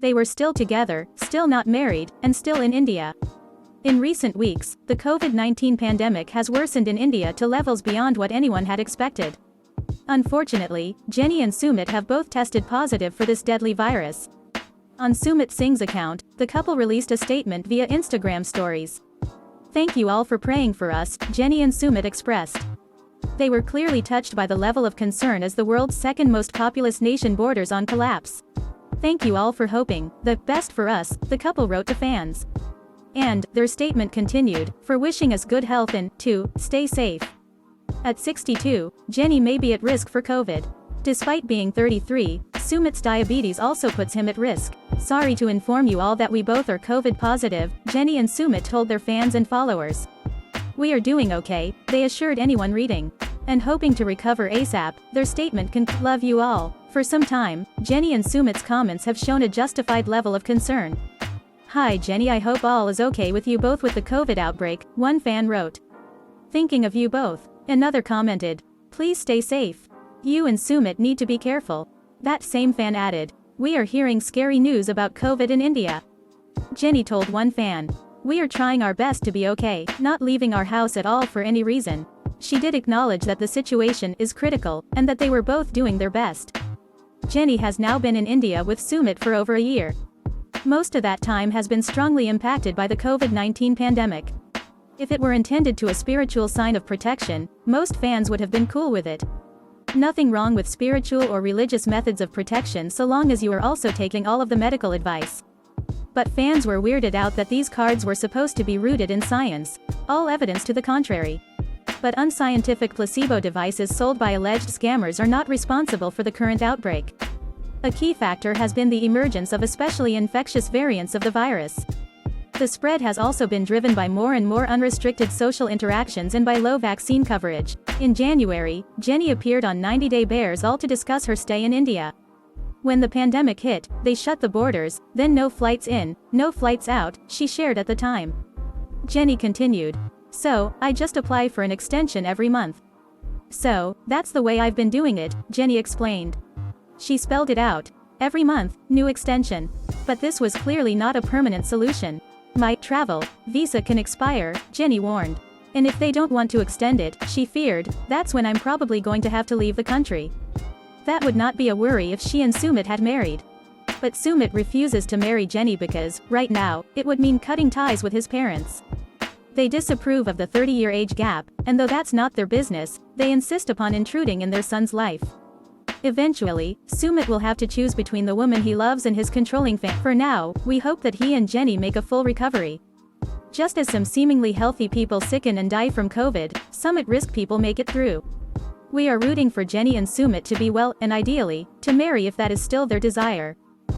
They were still together, still not married, and still in India. In recent weeks, the COVID-19 pandemic has worsened in India to levels beyond what anyone had expected. Unfortunately, Jenny and Sumit have both tested positive for this deadly virus. On Sumit Singh's account, the couple released a statement via Instagram stories. "Thank you all for praying for us," Jenny and Sumit expressed. They were clearly touched by the level of concern as the world's second most populous nation borders on collapse. "Thank you all for hoping the best for us," the couple wrote to fans. And, their statement continued, "for wishing us good health and, to, stay safe." At 62, Jenny may be at risk for COVID. Despite being 33, Sumit's diabetes also puts him at risk. "Sorry to inform you all that we both are COVID positive," Jenny and Sumit told their fans and followers. "We are doing okay," they assured anyone reading. And hoping to recover ASAP, their statement can "love you all." For some time, Jenny and Sumit's comments have shown a justified level of concern. "Hi Jenny, I hope all is okay with you both with the COVID outbreak," one fan wrote. "Thinking of you both." Another commented, "Please stay safe. You and Sumit need to be careful." That same fan added, "We are hearing scary news about COVID in India." Jenny told one fan, "We are trying our best to be okay, not leaving our house at all for any reason." She did acknowledge that the situation is critical, and that they were both doing their best. Jenny has now been in India with Sumit for over a year. Most of that time has been strongly impacted by the COVID-19 pandemic. If it were intended to a spiritual sign of protection, most fans would have been cool with it. Nothing wrong with spiritual or religious methods of protection so long as you are also taking all of the medical advice. But fans were weirded out that these cards were supposed to be rooted in science, all evidence to the contrary. But unscientific placebo devices sold by alleged scammers are not responsible for the current outbreak. A key factor has been the emergence of especially infectious variants of the virus. The spread has also been driven by more and more unrestricted social interactions and by low vaccine coverage. In January, Jenny appeared on 90 Day Bears All to discuss her stay in India. When the pandemic hit, they shut the borders, then no flights in, no flights out, she shared at the time. Jenny continued, "So, I just apply for an extension every month. So, that's the way I've been doing it," Jenny explained. She spelled it out. Every month, new extension. But this was clearly not a permanent solution. "My travel visa can expire," Jenny warned. "And if they don't want to extend it," she feared, "that's when I'm probably going to have to leave the country." That would not be a worry if she and Sumit had married. But Sumit refuses to marry Jenny because, right now, it would mean cutting ties with his parents. They disapprove of the 30-year age gap, and though that's not their business, they insist upon intruding in their son's life. Eventually, Sumit will have to choose between the woman he loves and his controlling family. For now, we hope that he and Jenny make a full recovery. Just as some seemingly healthy people sicken and die from COVID, some at-risk people make it through. We are rooting for Jenny and Sumit to be well, and ideally, to marry if that is still their desire.